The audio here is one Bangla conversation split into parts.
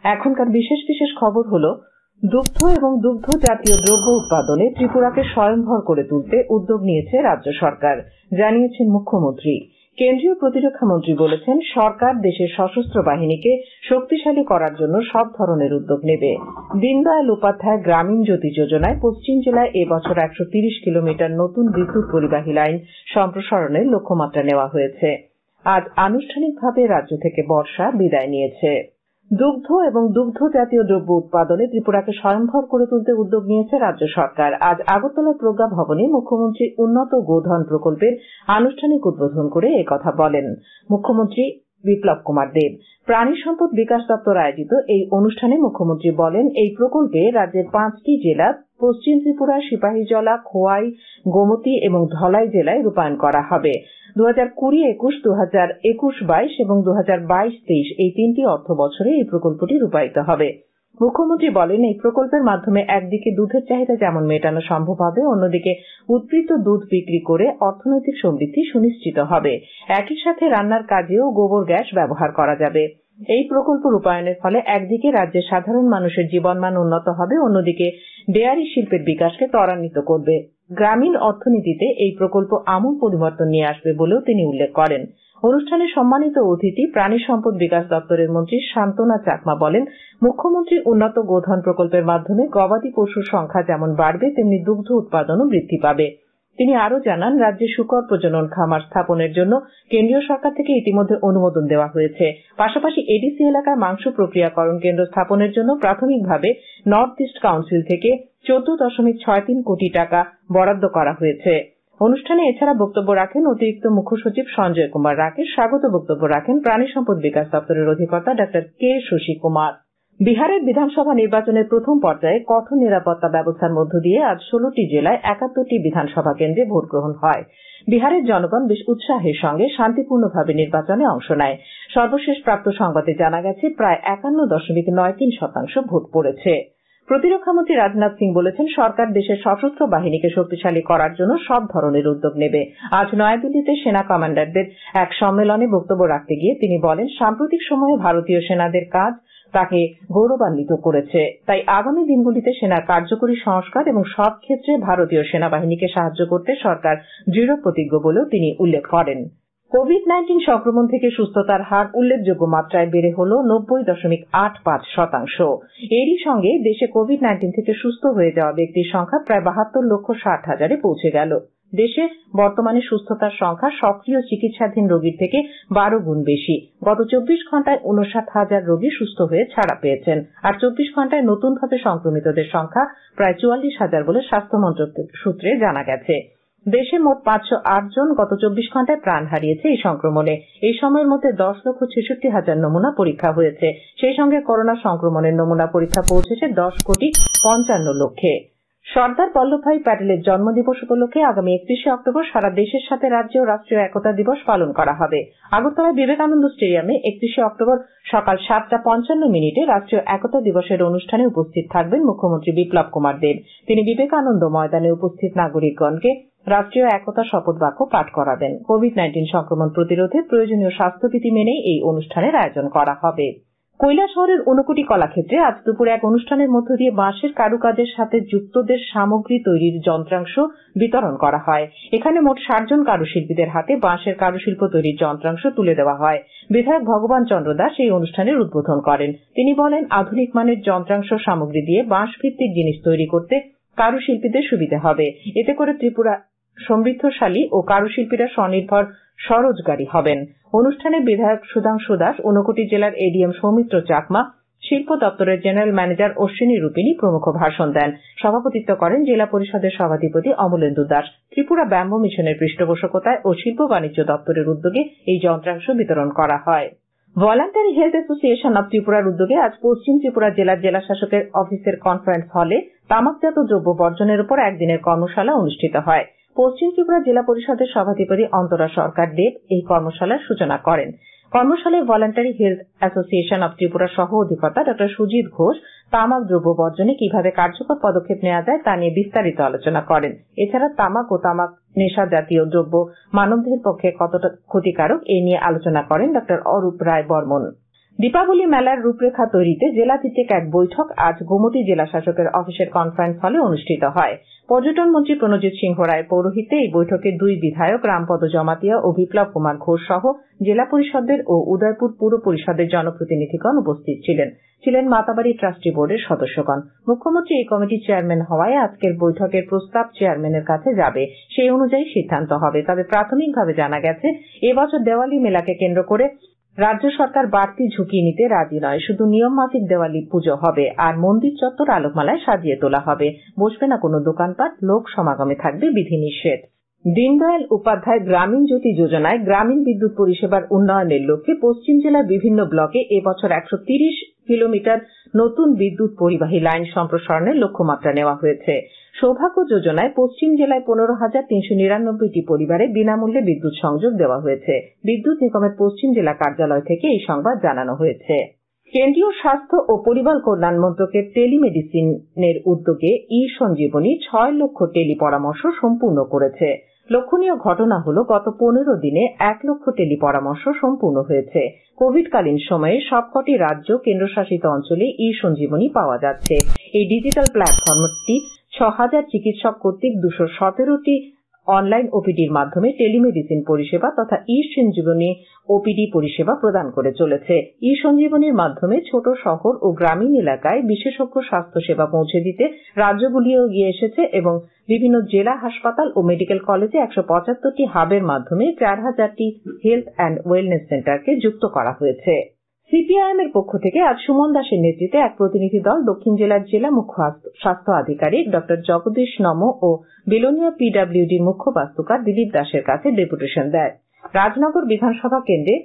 এখনকার বিশেষ বিশেষ খবর হলো দুগ্ধ এবং দুগ্ধ জাতীয় দ্রব্য উৎপাদনে ত্রিপুরাকে স্বয়ংভর করে তুলতে উদ্যোগ নিয়েছে রাজ্য সরকার, জানিয়েছেন মুখ্যমন্ত্রী। কেন্দ্রীয় প্রতিরক্ষা মন্ত্রী বলেছেন, সরকার দেশের সশস্ত্র বাহিনীকে শক্তিশালী করার জন্য সব ধরনের উদ্যোগ নেবে। দীনদয়াল উপাধ্যায় গ্রামীণ জ্যোতি যোজনায় পশ্চিম জেলায় এবছর ১৩০ কিলোমিটার নতুন বিদ্যুৎ পরিবাহী লাইন সম্প্রসারণের লক্ষ্যমাত্রা নেওয়া হয়েছে। আজ আনুষ্ঠানিকভাবে রাজ্য থেকে বর্ষা বিদায় নিয়েছে। দুগ্ধ এবং দুগ্ধ জাতীয় দ্রব্য উৎপাদনে ত্রিপুরাকে স্বয়ংভর করে তুলতে উদ্যোগ নিয়েছে রাজ্য সরকার। আজ আগরতলার প্রজ্ঞা ভবনে মুখ্যমন্ত্রী উন্নত গোধন প্রকল্পের আনুষ্ঠানিক উদ্বোধন করে একথা বলেন মুখ্যমন্ত্রী বিপ্লব কুমার দেব। প্রাণী সম্পদ বিকাশ দপ্তর আয়োজিত এই অনুষ্ঠানে মুখ্যমন্ত্রী বলেন, এই প্রকল্পে রাজ্যের ৫টি জেলা পশ্চিম ত্রিপুরা, সিপাহীজলা, খোয়াই, গোমতী এবং ধলাই জেলায় রূপায়ণ করা হবে। ২০২০-২১, ২০২১-২২ এবং ২০২২-২৩ এই ৩টি অর্থ বছরে এই প্রকল্পটি রূপায়িত হবে। মুখ্যমন্ত্রী বলেন, এই প্রকল্পের মাধ্যমে একদিকে দুধের চাহিদা যেমন মেটানো সম্ভব হবে, অন্যদিকে উৎপৃত দুধ বিক্রি করে অর্থনৈতিক সমৃদ্ধি সুনিশ্চিত হবে। একই সাথে রান্নার কাজেও গোবর গ্যাস ব্যবহার করা যাবে। এই প্রকল্প রূপায়ণের ফলে একদিকে রাজ্যের সাধারণ মানুষের জীবনমান উন্নত হবে, অন্যদিকে ডেয়ারি শিল্পের বিকাশকে ত্বরান্বিত করবে। গ্রামীণ অর্থনীতিতে এই প্রকল্প আমূল পরিবর্তন নিয়ে আসবে বলেও তিনি উল্লেখ করেন। অনুষ্ঠানে সম্মানিত অতিথি প্রাণী সম্পদ বিকাশ দপ্তরের মন্ত্রী শান্তনা চাকমা বলেন, মুখ্যমন্ত্রী উন্নত গোধন প্রকল্পের মাধ্যমে গবাদি পশুর সংখ্যা যেমন বাড়বে, তেমনি দুগ্ধ উৎপাদনও বৃদ্ধি পাবে। তিনি আরও জানান, রাজ্যে শূকর প্রজনন খামার স্থাপনের জন্য কেন্দ্রীয় সরকার থেকে ইতিমধ্যে অনুমোদন দেওয়া হয়েছে। পাশাপাশি এডিসি এলাকায় মাংস প্রক্রিয়াকরণ কেন্দ্র স্থাপনের জন্য প্রাথমিকভাবে নর্থ ইস্ট কাউন্সিল থেকে 14.63 কোটি টাকা বরাদ্দ করা হয়েছে। অনুষ্ঠানে এছাড়া বক্তব্য রাখেন অতিরিক্ত মুখ্য সচিব সঞ্জয় কুমার রাকেশ, স্বাগত বক্তব্য রাখেন প্রাণী সম্পদ বিকাশ দপ্তরের অধিকর্তা ডক্টর কে শশী কুমার। বিহারের বিধানসভা নির্বাচনের প্রথম পর্যায়ে কঠোর নিরাপত্তা ব্যবস্থার মধ্য দিয়ে আজ 16টি জেলায় 71টি বিধানসভা কেন্দ্রে ভোট গ্রহণ হয়। বিহারের জনগণ বেশ উৎসাহের সঙ্গে শান্তিপূর্ণভাবে নির্বাচনে অংশ নেয়। সর্বশেষ প্রাপ্ত সংবাদে জানা গেছে, প্রায় 51.93% ভোট পড়েছে। প্রতিরক্ষামন্ত্রী রাজনাথ সিং বলেছেন, সরকার দেশের সশস্ত্র বাহিনীকে শক্তিশালী করার জন্য সব ধরনের উদ্যোগ নেবে। আজ নয়াদিল্লিতে সেনা কমান্ডারদের এক সম্মেলনে বক্তব্য রাখতে গিয়ে তিনি বলেন, সাম্প্রতিক সময়ে ভারতীয় সেনাদের কাজ তাকে গৌরবান্বিত করেছে। তাই আগামী দিনগুলিতে সেনার কার্যকরী সংস্কার এবং সব ক্ষেত্রে ভারতীয় সেনাবাহিনীকে সাহায্য করতে সরকার দৃঢ় প্রতিজ্ঞ বলেও তিনি উল্লেখ করেন। কোভিড-19 সংক্রমণ থেকে সুস্থতার হার উল্লেখযোগ্য মাত্রায় বেড়ে হল 90.85%। এরই সঙ্গে দেশে কোভিড-19 থেকে সুস্থ হয়ে যাওয়া ব্যক্তির সংখ্যা প্রায় 72,60,000-এ পৌঁছে গেল। দেশে বর্তমানে সুস্থতার সংখ্যা সক্রিয় চিকিৎসাধীন রোগীর থেকে 12 গুণ বেশি। গত 24 ঘন্টায় 59,000 রোগী সুস্থ হয়ে ছাড়া পেয়েছেন, আর 24 ঘন্টায় নতুনভাবে সংক্রমিতদের সংখ্যা প্রায় 44,000 বলে স্বাস্থ্য মন্ত্রক সূত্রে জানা গেছে। দেশে মোট 508 জন গত 24 ঘন্টায় প্রাণ হারিয়েছে এই সংক্রমণে। এই সময়ের মধ্যে 10,66,000 নমুনা পরীক্ষা হয়েছে। সেই সঙ্গে করোনা সংক্রমণের নমুনা পরীক্ষা পৌঁছেছে 10,55,00,000-এ। সর্দার বল্লভভাই প্যাটেলের জন্মদিবস উপলক্ষে আগামী 31শে অক্টোবর সারা দেশের সাথে রাজ্যেও রাষ্ট্রীয় একতা দিবস পালন করা হবে। আগরতলায় বিবেকানন্দ স্টেডিয়ামে 31শে অক্টোবর সকাল 7:55 রাষ্ট্রীয় একতা দিবসের অনুষ্ঠানে উপস্থিত থাকবেন মুখ্যমন্ত্রী বিপ্লব কুমার দেব। তিনি বিবেকানন্দ ময়দানে উপস্থিত নাগরিকগণকে রাষ্ট্রীয় একতা শপথ বাক্য পাঠ করাবেন। কোভিড-19 সংক্রমণ প্রতিরোধে প্রয়োজনীয় স্বাস্থ্যবিধি মেনেই এই অনুষ্ঠানের আয়োজন করা হবে। কৈলাসহরের ঊনকোটি কলাক্ষেত্রে আজ দুপুরে এক অনুষ্ঠানের মধ্য দিয়ে বাঁশের কারুকাজের সাথে যুক্তদের সামগ্রী তৈরির যন্ত্রাংশ বিতরণ করা হয়। এখানে মোট 60 জন কারুশিল্পীদের হাতে বাঁশের কারুশিল্প তৈরির যন্ত্রাংশ তুলে দেওয়া হয়। বিধায়ক ভগবান চন্দ্র দাস এই অনুষ্ঠানের উদ্বোধন করেন। তিনি বলেন, আধুনিক মানের যন্ত্রাংশ সামগ্রী দিয়ে বাঁশ ভিত্তিক জিনিস তৈরি করতে কারুশিল্পীদের সুবিধা হবে। এতে করে ত্রিপুরা সমৃদ্ধশালী ও কারুশিল্পীরা স্বনির্ভর স্বরোজগারী হবেন। অনুষ্ঠানে বিধায়ক সুধাংশু দাস, ঊনকোটি জেলার এডিএম সৌমিত্র চাকমা, শিল্প দপ্তরের জেনারেল ম্যানেজার অশ্বিনী রূপিনী প্রমুখ ভাষণ দেন। সভাপতিত্ব করেন জেলা পরিষদের সভাধিপতি অমলেন্দু দাস। ত্রিপুরা ব্যাম্বো মিশনের পৃষ্ঠপোষকতায় ও শিল্প বাণিজ্য দপ্তরের উদ্যোগে এই যন্ত্রাংশ বিতরণ করা হয়। ভলান্টারি হেলথ অ্যাসোসিয়েশন অব ত্রিপুরার উদ্যোগে আজ পশ্চিম ত্রিপুরা জেলার জেলাশাসকের অফিসের কনফারেন্স হলে তামাকজাত দ্রব্য বর্জনের উপর একদিনের কর্মশালা অনুষ্ঠিত হয়। পশ্চিম ত্রিপুরা জেলা পরিষদের সভাধিপতি অন্তরা সরকার দেব এই কর্মশালার সূচনা করেন। কর্মশালায় voluntary health association of Tripura সহ অধিকর্তা ডক্টর সুজিত ঘোষ তামাক দ্রব্য বর্জনে কিভাবে কার্যকর পদক্ষেপ নেওয়া যায় তা নিয়ে বিস্তারিত আলোচনা করেন। এছাড়া তামাক ও তামাক নেশা জাতীয় দ্রব্য মানবদেহের পক্ষে কতটা ক্ষতিকারক এ নিয়ে আলোচনা করেন ডক্টর অরূপ রায় বর্মন। দীপাবলি মেলার রূপরেখা তৈরিতে জেলাভিত্তিক এক বৈঠক আজ গোমতী জেলা শাসকের অফিসের কনফারেন্স হলে অনুষ্ঠিত হয়। পর্যটন মন্ত্রী প্রণজিৎ সিংহ রায়ের পৌরোহিত্যে এই বৈঠকে দুই বিধায়ক রামপদ জমাতিয়া ও বিপ্লব কুমার ঘোষ সহ জেলা পরিষদের ও উদয়পুর পুর পরিষদের জনপ্রতিনিধিগণ উপস্থিত ছিলেন মাতাবাড়ি ট্রাস্টি বোর্ডের সদস্যগণ। মুখ্যমন্ত্রী এই কমিটির চেয়ারম্যান হওয়ায় আজকের বৈঠকের প্রস্তাব চেয়ারম্যানের কাছে যাবে, সেই অনুযায়ী সিদ্ধান্ত হবে। তবে প্রাথমিকভাবে জানা গেছে, এবছর দেওয়ালি মেলাকে কেন্দ্র করে রাজ্য সরকার বাড়তি ঝুঁকি নিতে রাজি নয়। শুধু নিয়ম মাফিক দেওয়ালি পুজো হবে আর মন্দির চত্বর আলোকমালায় সাজিয়ে তোলা হবে। বসবে না কোনো দোকানপাট, লোক সমাগমে থাকবে বিধিনিষেধ। দীনদয়াল উপাধ্যায় গ্রামীণ জ্যোতি যোজনায় গ্রামীণ বিদ্যুৎ পরিষেবার উন্নয়নের লক্ষ্যে পশ্চিম জেলার বিভিন্ন ব্লকে এবছর 130 কিলোমিটার নতুন বিদ্যুৎ পরিবাহী লাইন সম্প্রসারণের লক্ষ্যমাত্রা নেওয়া হয়েছে। সৌভাগ্য যোজনায় পশ্চিম জেলায় 15,399টি পরিবারে বিনামূল্যে বিদ্যুৎ সংযোগ দেওয়া হয়েছে। বিদ্যুৎ নিগমের পশ্চিম জেলা কার্যালয় থেকে এই সংবাদ জানানো হয়েছে। কেন্দ্রীয় স্বাস্থ্য ও পরিবার কল্যাণ মন্ত্রকের টেলিমেডিসিনের উদ্যোগে ই-সঞ্জীবনী 6 লক্ষ টেলি পরামর্শ সম্পূর্ণ করেছে। লক্ষণীয় ঘটনা হল, গত 15 দিনে 1 লক্ষ টেলি পরামর্শ সম্পূর্ণ হয়েছে। কোভিডকালীন সময়ে সবকটি রাজ্য কেন্দ্রশাসিত অঞ্চলে ই-সঞ্জীবনী পাওয়া যাচ্ছে। এই ডিজিটাল প্ল্যাটফর্মটি 6000 চিকিৎসক কর্তৃক 217টি অনলাইন ওপিডির মাধ্যমে টেলিমেডিসিন পরিষেবা তথা ই-সঞ্জীবনী ওপিডি পরিষেবা প্রদান করে চলেছে। ই-সঞ্জীবনীর মাধ্যমে ছোট শহর ও গ্রামীণ এলাকায় বিশেষজ্ঞ স্বাস্থ্য সেবা পৌঁছে দিতে রাজ্যগুলিও এগিয়ে এসেছে এবং বিভিন্ন জেলা হাসপাতাল ও মেডিকেল কলেজে 175টি হাবের মাধ্যমে 4000টি হেলথ অ্যান্ড ওয়েলনেস সেন্টারকে যুক্ত করা হয়েছে। সিপিআইএম এর পক্ষ থেকে আজ সুমন দাসের নেতৃত্বে এক প্রতিনিধি দল দক্ষিণ জেলার জেলা মুখ্য স্বাস্থ্য আধিকারিক ডক্টর জগদীশ নম ও বেলোনিয়া পিডব্লিউডির মুখ্য বাস্তুকার দিলীপ দাসের কাছে ডেপুটেশন দেয়। রাজনগর বিধানসভা কেন্দ্রে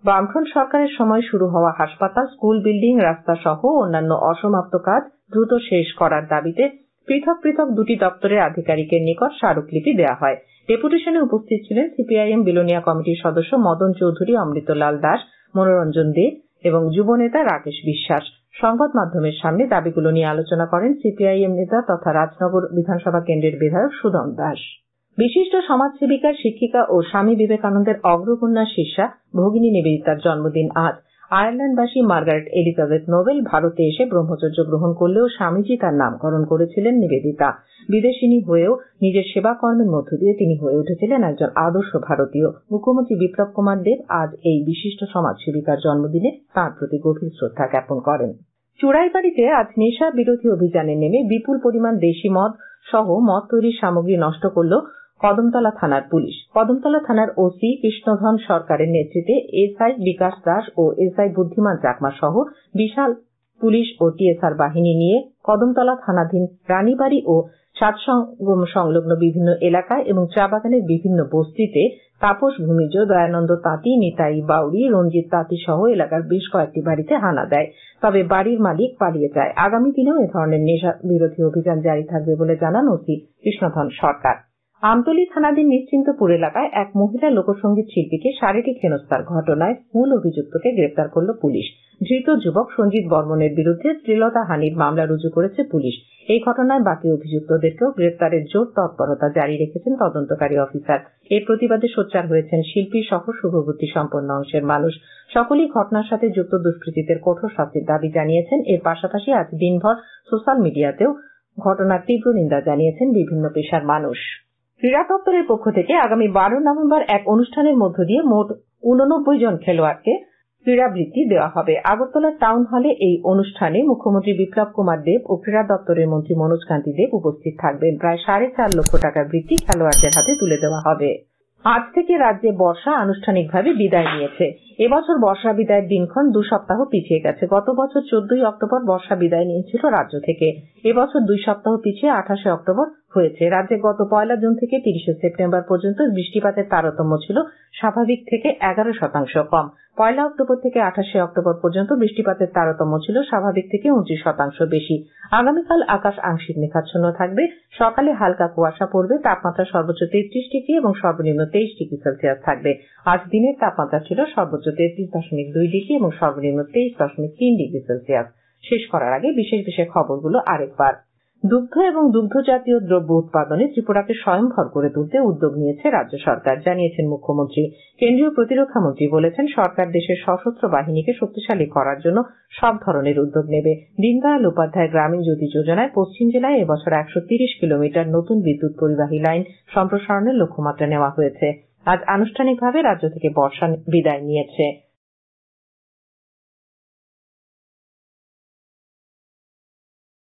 বামফ্রন্ট সরকারের সময় শুরু হওয়া হাসপাতাল, স্কুল বিল্ডিং, রাস্তা সহ অন্যান্য অসমাপ্ত কাজ দ্রুত শেষ করার দাবিতে পৃথক পৃথক দুটি দপ্তরের আধিকারিকের নিকট স্মারকলিপি দেওয়া হয়। ডেপুটেশনে উপস্থিত ছিলেন সিপিআইএম বিলোনিয়া কমিটির সদস্য মদন চৌধুরী, অমৃতলাল দাস, মনোরঞ্জন দে এবং যুব নেতা রাকেশ বিশ্বাস। সংবাদ মাধ্যমের সামনে দাবিগুলো নিয়ে আলোচনা করেন সিপিআইএম নেতা তথা রাজনগর বিধানসভা কেন্দ্রের বিধায়ক সুদন দাস। বিশিষ্ট সমাজসেবিকা, শিক্ষিকা ও স্বামী বিবেকানন্দের অগ্রকন্যা শিষ্যা ভগিনী নিবেদিতার জন্মদিন আজ। আয়ারল্যান্ডবাসী মার্গারেট এলিজাবেথ নোবেল ভারতে এসে ব্রহ্মচর্য গ্রহণ করলেও স্বামীজি তার নামকরণ করেছিলেন নিবেদিতা। বিদেশিনী হয়েও নিজের সেবা কর্মের মধ্য দিয়ে তিনি হয়ে উঠেছিলেন একজন আদর্শ ভারতীয়। মুখ্যমন্ত্রী বিপ্লব কুমার দেব আজ এই বিশিষ্ট সমাজসেবিকার জন্মদিনে তাঁর প্রতি গভীর শ্রদ্ধা জ্ঞাপন করেন। চুড়াইবাড়িতে আজ নেশা বিরোধী অভিযানে নেমে বিপুল পরিমাণ দেশি মদ সহ মদ তৈরির সামগ্রী নষ্ট করল কদমতলা থানার পুলিশ। কদমতলা থানার ওসি কৃষ্ণধন সরকারের নেতৃত্বে এসআই বিকাশ দাস ও এসআই বুদ্ধিমান চাকমা সহ বিশাল পুলিশ ও টিএসআর বাহিনী নিয়ে কদমতলা থানাধীন রানীবাড়ি ও সাতসঙ্গম সংলগ্ন বিভিন্ন এলাকায় এবং চা বাগানের বিভিন্ন বস্তিতে তাপস ভূমিজ, দয়ানন্দ তাঁতি, নিতাই বাউরি, রঞ্জিত তাঁতি সহ এলাকার বেশ কয়েকটি বাড়িতে হানা দেয়। তবে বাড়ির মালিক পালিয়ে যায়। আগামী দিনেও এ ধরনের নেশা বিরোধী অভিযান জারি থাকবে বলে জানান ওসি কৃষ্ণধন সরকার। আমতলী থানাধীন নিশ্চিন্তপুর এলাকায় এক মহিলা লোকসঙ্গীত শিল্পীকে শারীরিক হেনস্থার ঘটনায় মূল অভিযুক্তকে গ্রেপ্তার করল পুলিশ। ধৃত যুবক সঞ্জিত বর্মনের বিরুদ্ধে শ্লীলতাহানির মামলা রুজু করেছে পুলিশ। এই ঘটনায় বাকি অভিযুক্তদেরকেও গ্রেপ্তারের জোর তৎপরতা জারি রেখেছেন তদন্তকারী অফিসার। এর প্রতিবাদে সোচ্চার হয়েছেন শিল্পী সহ শুভবুদ্ধি সম্পন্ন অংশের মানুষ। সকলেই ঘটনার সাথে যুক্ত দুষ্কৃতীদের কঠোর শাস্তির দাবি জানিয়েছেন। এর পাশাপাশি আজ দিনভর সোশ্যাল মিডিয়াতেও ঘটনার তীব্র নিন্দা জানিয়েছেন বিভিন্ন পেশার মানুষ। ক্রীড়া দপ্তরের পক্ষ থেকে আগামী 12 নভেম্বর এক অনুষ্ঠানের মধ্য দিয়ে মোট 89 জন খেলোয়াড়কে ক্রীড়াবৃত্তি দেওয়া হবে। আগরতলা টাউন হলে এই অনুষ্ঠানে মুখ্যমন্ত্রী বিপ্লব কুমার দেব ও ক্রীড়া দপ্তরের মন্ত্রী মনোজ কান্তি দেব উপস্থিত থাকবেন। প্রায় 4.5 লক্ষ টাকার বৃত্তি খেলোয়াড়দের হাতে তুলে দেওয়া হবে। আজ থেকে রাজ্যে বর্ষা আনুষ্ঠানিকভাবে বিদায় নিয়েছে। এবছর বর্ষা বিদায়ের দিনক্ষণ 2 সপ্তাহ পিছিয়ে গেছে। গত বছর 14 অক্টোবর বর্ষা বিদায় নিয়েছিল রাজ্য থেকে। এবছর 2 সপ্তাহ পিছিয়ে 28 অক্টোবর হয়েছে। রাজ্যে গত 1 জুন থেকে 30 সেপ্টেম্বর পর্যন্ত বৃষ্টিপাতের তারতম্য ছিল স্বাভাবিক থেকে 11% কম। 1 অক্টোবর থেকে 28 অক্টোবর পর্যন্ত বৃষ্টিপাতের তারতম্য ছিল স্বাভাবিক থেকে 29% বেশি। আগামীকাল আকাশ আংশিক মেঘাচ্ছন্ন থাকবে। সকালে হালকা কুয়াশা পড়বে। তাপমাত্রা সর্বোচ্চ 33 ডিগ্রি এবং সর্বনিম্ন 23 ডিগ্রি সেলসিয়াস থাকবে। আজ দিনের তাপমাত্রা ছিল সর্বোচ্চ 33.2 ডিগ্রি এবং সর্বনিম্ন 23.3 ডিগ্রি সেলসিয়াস। শেষ করার আগে বিশেষ বিশেষ খবরগুলো আরেকবার। দুগ্ধ এবং দুগ্ধজাতীয় দ্রব্য উৎপাদনে ত্রিপুরাকে স্বয়ংভর করে তুলতে উদ্যোগ নিয়েছে রাজ্য সরকার, জানিয়েছেন মুখ্যমন্ত্রী। কেন্দ্রীয় প্রতিরক্ষা মন্ত্রী বলেছেন, সরকার দেশের সশস্ত্র বাহিনীকে শক্তিশালী করার জন্য সব ধরনের উদ্যোগ নেবে। দীনদয়াল উপাধ্যায় গ্রামীণ জ্যোতি যোজনায় পশ্চিম জেলায় এবছর 130 কিলোমিটার নতুন বিদ্যুৎ পরিবাহী লাইন সম্প্রসারণের লক্ষ্যমাত্রা নেওয়া হয়েছে। আজ আনুষ্ঠানিকভাবে রাজ্য থেকে বর্ষা বিদায় নিয়েছে।